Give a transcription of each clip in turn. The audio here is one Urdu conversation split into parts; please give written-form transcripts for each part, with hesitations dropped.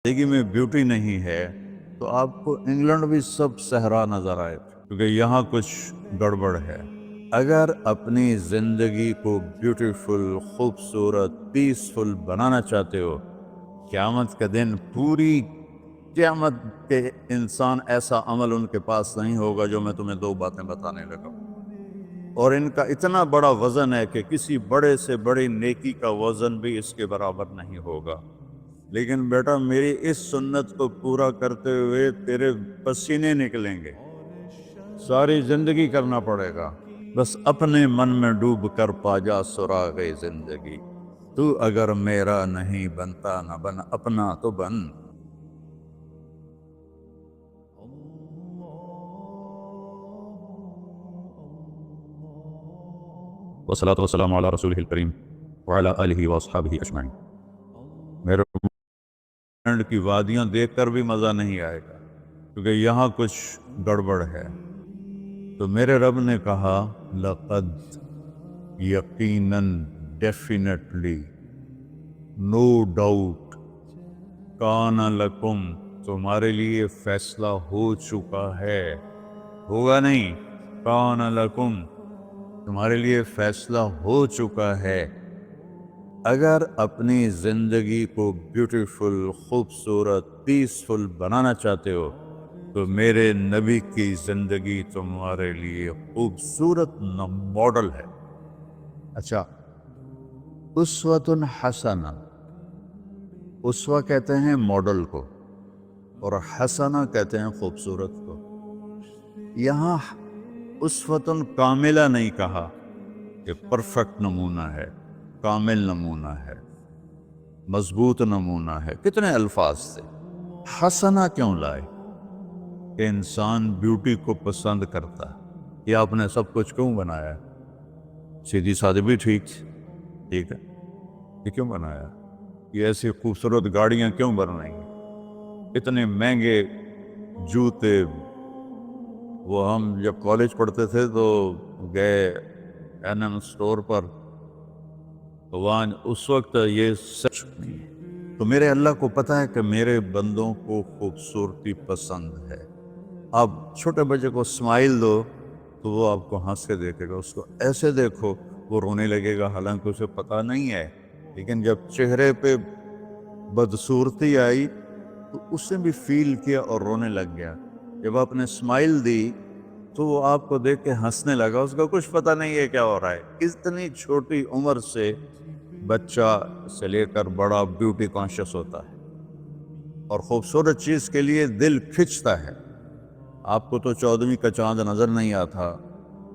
زندگی میں بیوٹی نہیں ہے تو آپ کو انگلینڈ بھی سب صحرا نظر آئے، کیونکہ یہاں کچھ گڑبڑ ہے۔ اگر اپنی زندگی کو بیوٹیفل، خوبصورت، پیسفل بنانا چاہتے ہو، قیامت کا دن پوری قیامت کے انسان ایسا عمل ان کے پاس نہیں ہوگا جو میں تمہیں دو باتیں بتانے لگا، اور ان کا اتنا بڑا وزن ہے کہ کسی بڑے سے بڑی نیکی کا وزن بھی اس کے برابر نہیں ہوگا۔ لیکن بیٹا میری اس سنت کو پورا کرتے ہوئے تیرے پسینے نکلیں گے، ساری زندگی کرنا پڑے گا، بس اپنے من میں ڈوب کر پا جا سراغ زندگی، تو اگر میرا نہیں بنتا نہ بن اپنا تو بن۔ والصلاة والسلام على رسوله الكريم وعلى آلہ واصحابہ اجمعین۔ میرے انگلینڈ کی وادیاں دیکھ کر بھی مزہ نہیں آئے گا، کیونکہ یہاں کچھ گڑبڑ ہے۔ تو میرے رب نے کہا لقد، یقیناً، ڈیفینیٹلی، نو ڈاؤٹ، کان لکم، تمہارے لیے فیصلہ ہو چکا ہے، ہوگا نہیں، کان لکم، تمہارے لیے فیصلہ ہو چکا ہے۔ اگر اپنی زندگی کو بیوٹیفل، خوبصورت، پیسفل بنانا چاہتے ہو تو میرے نبی کی زندگی تمہارے لیے خوبصورت ماڈل ہے۔ اچھا، اسوۃ حسنہ، اسوہ کہتے ہیں ماڈل کو، اور حسنہ کہتے ہیں خوبصورت کو۔ یہاں اسوۃ کاملہ نہیں کہا کہ پرفیکٹ نمونہ ہے، کامل نمونہ ہے، مضبوط نمونہ ہے، کتنے الفاظ تھے۔ حسنہ کیوں لائے؟ کہ انسان بیوٹی کو پسند کرتا ہے۔ یہ آپ نے سب کچھ کیوں بنایا؟ سیدھی سادھی بھی ٹھیک ہے، یہ کیوں بنایا؟ یہ ایسی خوبصورت گاڑیاں کیوں بن رہی ہیں؟ اتنے مہنگے جوتے، وہ ہم جب کالج پڑھتے تھے تو گئے این ایم اسٹور پر، تو وہاں اس وقت یہ سچ نہیں ہے۔ تو میرے اللہ کو پتہ ہے کہ میرے بندوں کو خوبصورتی پسند ہے۔ آپ چھوٹے بچے کو اسمائل دو تو وہ آپ کو ہنس کے دیکھے گا، اس کو ایسے دیکھو وہ رونے لگے گا، حالانکہ اسے پتہ نہیں ہے، لیکن جب چہرے پہ بدصورتی آئی تو اس نے بھی فیل کیا اور رونے لگ گیا۔ جب آپ نے اسمائل دی تو وہ آپ کو دیکھ کے ہنسنے لگا، اس کا کچھ پتہ نہیں ہے کیا ہو رہا ہے۔ اتنی چھوٹی عمر سے بچہ سے لے کر بڑا بیوٹی کانشیس ہوتا ہے، اور خوبصورت چیز کے لیے دل کھنچتا ہے۔ آپ کو تو 14ویں کا چاند نظر نہیں آتا،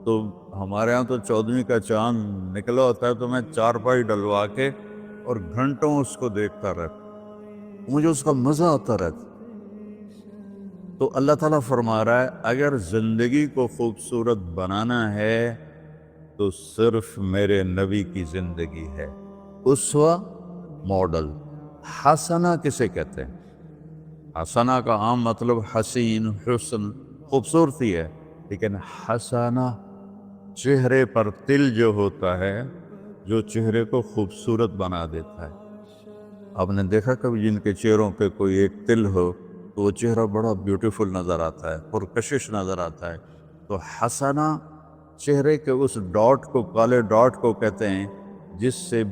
تو ہمارے ہاں تو 14ویں کا چاند نکلا ہوتا ہے تو میں چارپائی ڈلوا کے اور گھنٹوں اس کو دیکھتا رہتا، مجھے اس کا مزہ آتا رہتا۔ تو اللہ تعالیٰ فرما رہا ہے اگر زندگی کو خوبصورت بنانا ہے تو صرف میرے نبی کی زندگی ہے۔ اسوہ، ماڈل۔ حسنہ کسے کہتے ہیں؟ حسنہ کا عام مطلب حسین، حسن، خوبصورتی ہے، لیکن حسنہ چہرے پر تل جو ہوتا ہے، جو چہرے کو خوبصورت بنا دیتا ہے۔ آپ نے دیکھا کبھی جن کے چہروں پہ کوئی ایک تل ہو تو وہ چہرہ بڑا بیوٹیفل نظر آتا ہے، پرکشش نظر آتا ہے۔ تو حسنہ چہرے کے اس ڈاٹ کو، کالے ڈاٹ کو کہتے ہیں جس سے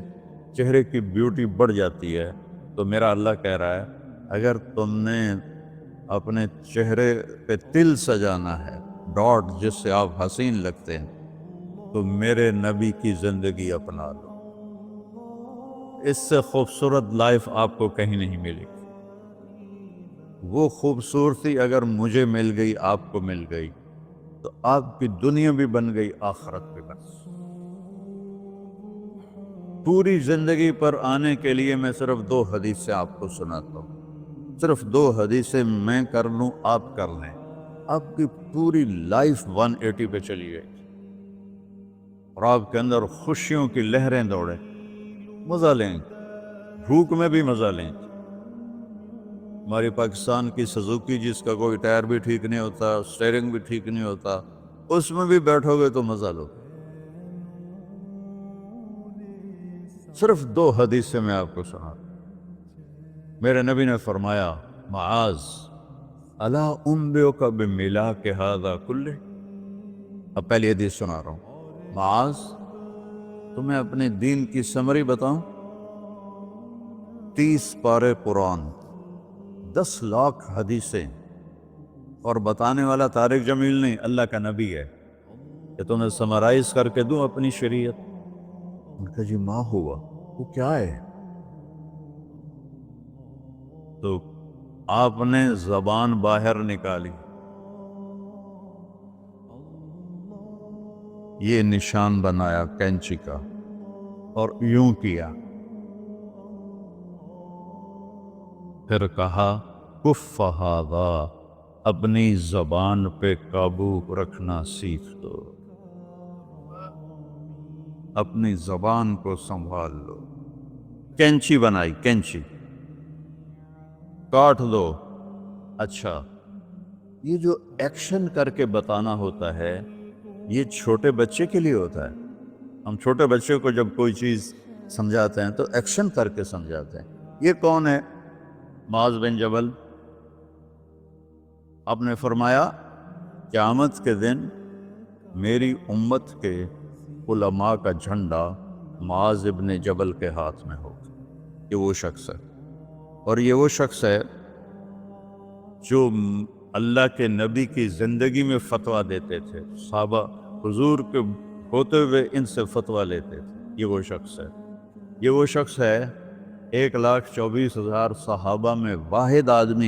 چہرے کی بیوٹی بڑھ جاتی ہے۔ تو میرا اللہ کہہ رہا ہے اگر تم نے اپنے چہرے پہ تل سجانا ہے، ڈاٹ جس سے آپ حسین لگتے ہیں، تو میرے نبی کی زندگی اپنا لو۔ اس سے خوبصورت لائف آپ کو کہیں نہیں ملے گی۔ وہ خوبصورتی اگر مجھے مل گئی، آپ کو مل گئی، تو آپ کی دنیا بھی بن گئی، آخرت بھی بن گئی۔ پوری زندگی پر آنے کے لیے میں صرف 2 حدیثیں آپ کو سناتا ہوں، صرف 2 حدیثیں میں کر لوں، آپ کر لیں، آپ کی پوری لائف 180 پہ چلی گئی، اور آپ کے اندر خوشیوں کی لہریں دوڑیں، مزہ لیں، بھوک میں بھی مزہ لیں۔ ہماری پاکستان کی سزوکی جس کا کوئی ٹائر بھی ٹھیک نہیں ہوتا، اسٹیئرنگ بھی ٹھیک نہیں ہوتا، اس میں بھی بیٹھو گے تو مزہ لو۔ صرف 2 حدیثیں میں آپ کو سنا۔ میرے نبی نے فرمایا معاذ الا انبئک بملاک ھذا کلہ، اب پہلی حدیث سنا رہا ہوں، معاذ تمہیں اپنے دین کی سمری بتاؤں؟ 30 پارے قرآن، 10 لاکھ حدیثیں، اور بتانے والا طارق جمیل نہیں، اللہ کا نبی ہے، کہ تمہیں سمرائز کر کے دوں اپنی شریعت؟ ان کا جی ماں ہوا، وہ کیا ہے؟ تو آپ نے زبان باہر نکالی، یہ نشان بنایا کینچی کا اور یوں کیا، پھر کہا کف ھذا، اپنی زبان پہ قابو رکھنا سیکھ دو، اپنی زبان کو سنبھال لو۔ کینچی بنائی، کینچی کاٹ دو۔ اچھا، یہ جو ایکشن کر کے بتانا ہوتا ہے یہ چھوٹے بچے کے لیے ہوتا ہے۔ ہم چھوٹے بچے کو جب کوئی چیز سمجھاتے ہیں تو ایکشن کر کے سمجھاتے ہیں۔ یہ کون ہے؟ معاذ بن جبل۔ آپ نے فرمایا قیامت کے دن میری امت کے علماء کا جھنڈا معاذ بن جبل کے ہاتھ میں ہوگا۔ یہ وہ شخص ہے، اور یہ وہ شخص ہے جو اللہ کے نبی کی زندگی میں فتویٰ دیتے تھے، صحابہ حضور کے ہوتے ہوئے ان سے فتویٰ لیتے تھے۔ یہ وہ شخص ہے، یہ وہ شخص ہے 1,24,000 صحابہ میں واحد آدمی